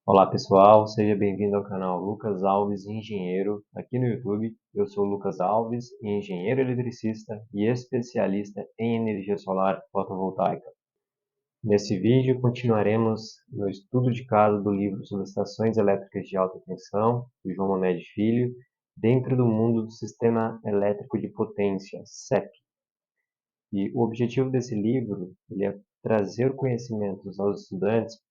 Olá pessoal, seja bem-vindo ao canal Lucas Alves Engenheiro aqui no YouTube. Eu sou Lucas Alves, engenheiro eletricista e especialista em energia solar fotovoltaica. Nesse vídeo continuaremos no estudo de caso do livro Subestações Elétricas de Alta Tensão, do João Mamed Filho, dentro do mundo do Sistema Elétrico de Potência, SEP. E o objetivo desse livro é trazer conhecimentos aos estudantes,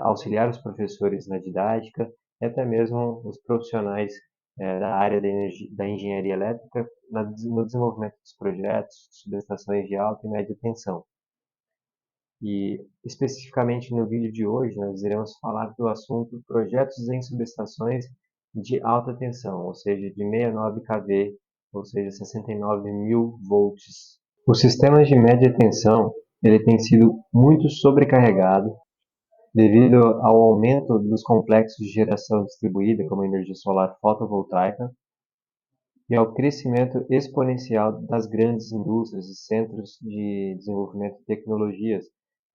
auxiliar os professores na didática e até mesmo os profissionais da área da engenharia elétrica no desenvolvimento dos projetos, subestações de alta e média tensão. E especificamente no vídeo de hoje nós iremos falar do assunto projetos em subestações de alta tensão, ou seja, de 69 kV, ou seja, 69 mil volts. Os sistemas de média tensão ele tem sido muito sobrecarregado devido ao aumento dos complexos de geração distribuída, como a energia solar fotovoltaica, e ao crescimento exponencial das grandes indústrias e centros de desenvolvimento de tecnologias,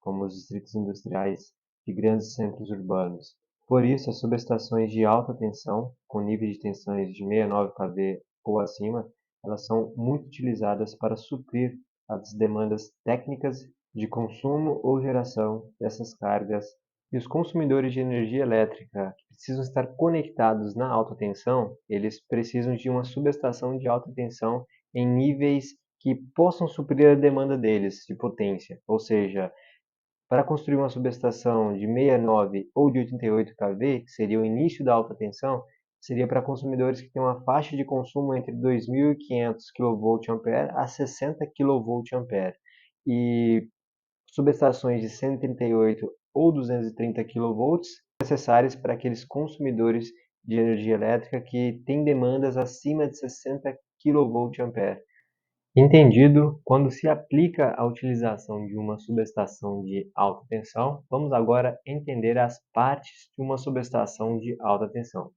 como os distritos industriais de grandes centros urbanos. Por isso, as subestações de alta tensão, com níveis de tensões de 69 kV ou acima, elas são muito utilizadas para suprir as demandas técnicas de consumo ou geração dessas cargas. E os consumidores de energia elétrica que precisam estar conectados na alta tensão, eles precisam de uma subestação de alta tensão em níveis que possam suprir a demanda deles de potência. Ou seja, para construir uma subestação de 69 ou de 88 kV, que seria o início da alta tensão, seria para consumidores que têm uma faixa de consumo entre 2.500 kVA a 60 kVA. E subestações de 138 ou 230 kV necessárias para aqueles consumidores de energia elétrica que têm demandas acima de 60 kVA. Entendido, quando se aplica a utilização de uma subestação de alta tensão, vamos agora entender as partes de uma subestação de alta tensão.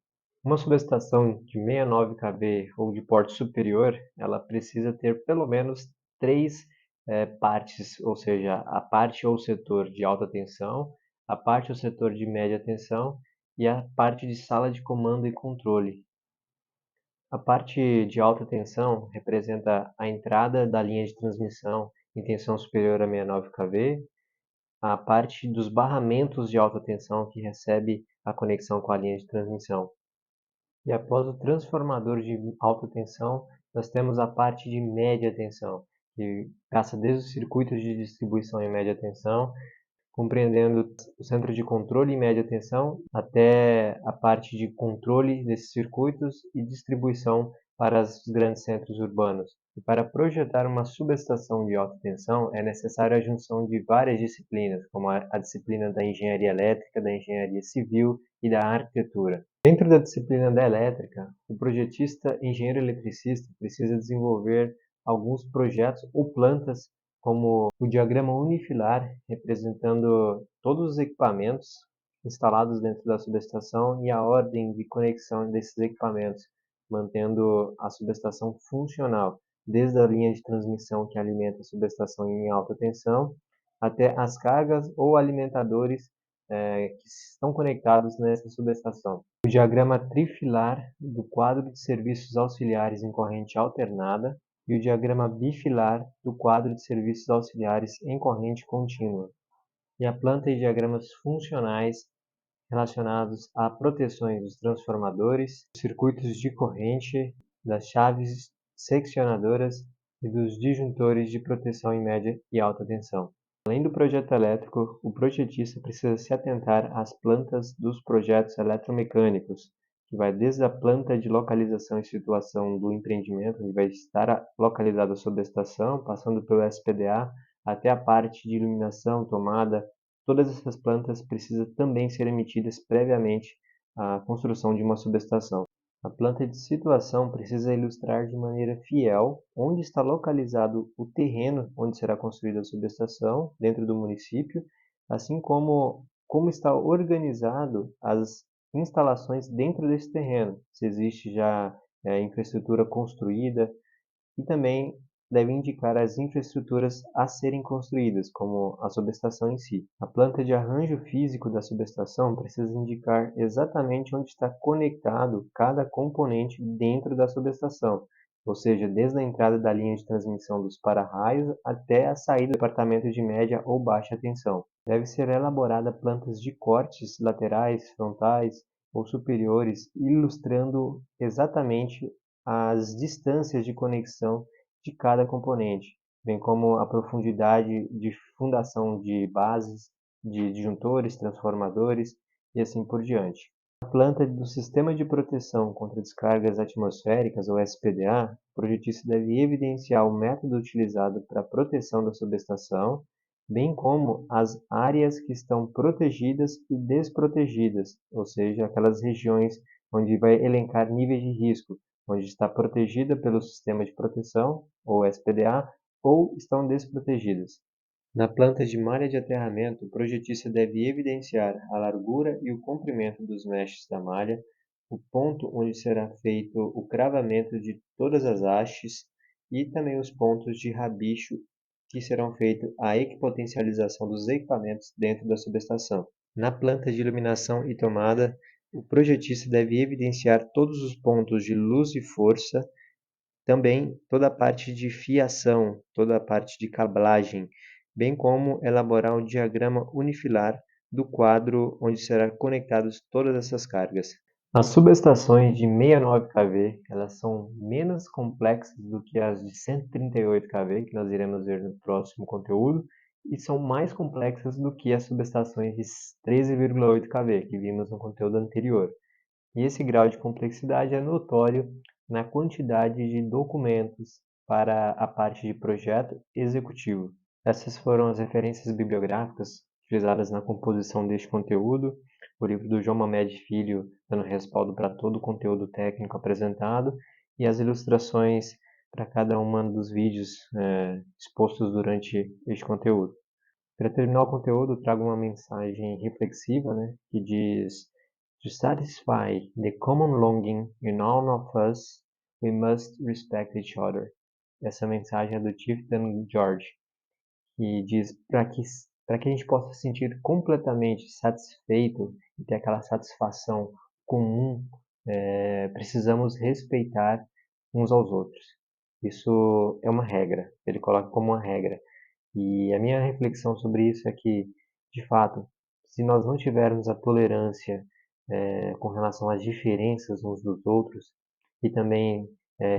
Uma subestação de 69 kV ou de porte superior, ela precisa ter pelo menos três partes, ou seja, a parte ou setor de alta tensão, a parte ou setor de média tensão e a parte de sala de comando e controle. A parte de alta tensão representa a entrada da linha de transmissão em tensão superior a 69 kV, a parte dos barramentos de alta tensão que recebe a conexão com a linha de transmissão. E após o transformador de alta tensão, nós temos a parte de média tensão, que passa desde os circuitos de distribuição em média tensão, compreendendo o centro de controle em média tensão, até a parte de controle desses circuitos e distribuição para os grandes centros urbanos. E para projetar uma subestação de alta tensão, é necessária a junção de várias disciplinas, como a disciplina da engenharia elétrica, da engenharia civil e da arquitetura. Dentro da disciplina da elétrica, o projetista engenheiro eletricista precisa desenvolver alguns projetos ou plantas, como o diagrama unifilar, representando todos os equipamentos instalados dentro da subestação e a ordem de conexão desses equipamentos, mantendo a subestação funcional, desde a linha de transmissão que alimenta a subestação em alta tensão, até as cargas ou alimentadores que estão conectados nessa subestação. O diagrama trifilar do quadro de serviços auxiliares em corrente alternada e o diagrama bifilar do quadro de serviços auxiliares em corrente contínua. E a planta e diagramas funcionais relacionados a proteções dos transformadores, circuitos de corrente, das chaves seccionadoras e dos disjuntores de proteção em média e alta tensão. Além do projeto elétrico, o projetista precisa se atentar às plantas dos projetos eletromecânicos, que vai desde a planta de localização e situação do empreendimento, onde vai estar localizada a subestação, passando pelo SPDA, até a parte de iluminação, tomada. Todas essas plantas precisam também ser emitidas previamente à construção de uma subestação. A planta de situação precisa ilustrar de maneira fiel onde está localizado o terreno onde será construída a subestação dentro do município, assim como está organizado as instalações dentro desse terreno, se existe já infraestrutura construída e também deve indicar as infraestruturas a serem construídas, como a subestação em si. A planta de arranjo físico da subestação precisa indicar exatamente onde está conectado cada componente dentro da subestação, ou seja, desde a entrada da linha de transmissão dos para-raios até a saída do departamento de média ou baixa tensão. Deve ser elaborada plantas de cortes laterais, frontais ou superiores, ilustrando exatamente as distâncias de conexão de cada componente, bem como a profundidade de fundação de bases, de disjuntores, transformadores e assim por diante. Na planta do Sistema de Proteção contra Descargas Atmosféricas, ou SPDA, o projetista deve evidenciar o método utilizado para a proteção da subestação, bem como as áreas que estão protegidas e desprotegidas, ou seja, aquelas regiões onde vai elencar níveis de risco, onde está protegida pelo Sistema de Proteção, ou SPDA, ou estão desprotegidas. Na planta de malha de aterramento, o projetista deve evidenciar a largura e o comprimento dos meshes da malha, o ponto onde será feito o cravamento de todas as hastes e também os pontos de rabicho que serão feitos a equipotencialização dos equipamentos dentro da subestação. Na planta de iluminação e tomada, o projetista deve evidenciar todos os pontos de luz e força, também toda a parte de fiação, toda a parte de cablagem, bem como elaborar um diagrama unifilar do quadro onde serão conectadas todas essas cargas. As subestações de 69 kV, elas são menos complexas do que as de 138 kV, que nós iremos ver no próximo conteúdo, e são mais complexas do que as subestações de 13,8 kV, que vimos no conteúdo anterior. E esse grau de complexidade é notório na quantidade de documentos para a parte de projeto executivo. Essas foram as referências bibliográficas utilizadas na composição deste conteúdo, o livro do João Mamed Filho dando respaldo para todo o conteúdo técnico apresentado e as ilustrações para cada um dos vídeos expostos durante este conteúdo. Para terminar o conteúdo, trago uma mensagem reflexiva, que diz: To satisfy the common longing in all of us, we must respect each other. Essa mensagem é do Tifton George, que diz para que a gente possa se sentir completamente satisfeito e ter aquela satisfação comum, precisamos respeitar uns aos outros. Isso é uma regra, ele coloca como uma regra. E a minha reflexão sobre isso é que, de fato, se nós não tivermos a tolerância com relação às diferenças uns dos outros e também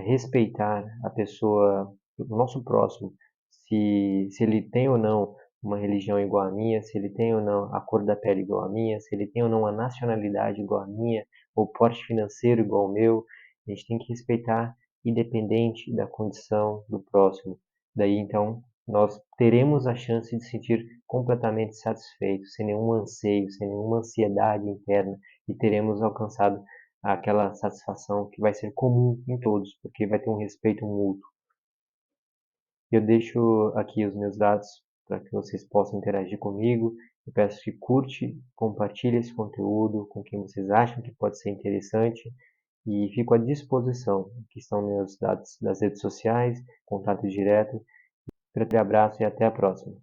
respeitar a pessoa, o nosso próximo, se ele tem ou não uma religião igual à minha, se ele tem ou não a cor da pele igual à minha, se ele tem ou não a nacionalidade igual à minha, ou porte financeiro igual ao meu, a gente tem que respeitar independente da condição do próximo. Daí, então, nós teremos a chance de se sentir completamente satisfeitos, sem nenhum anseio, sem nenhuma ansiedade interna, e teremos alcançado aquela satisfação que vai ser comum em todos, porque vai ter um respeito mútuo. Eu deixo aqui os meus dados para que vocês possam interagir comigo. Eu peço que curte, compartilhe esse conteúdo com quem vocês acham que pode ser interessante e fico à disposição. Aqui estão meus dados das redes sociais, contato direto. Um grande abraço e até a próxima.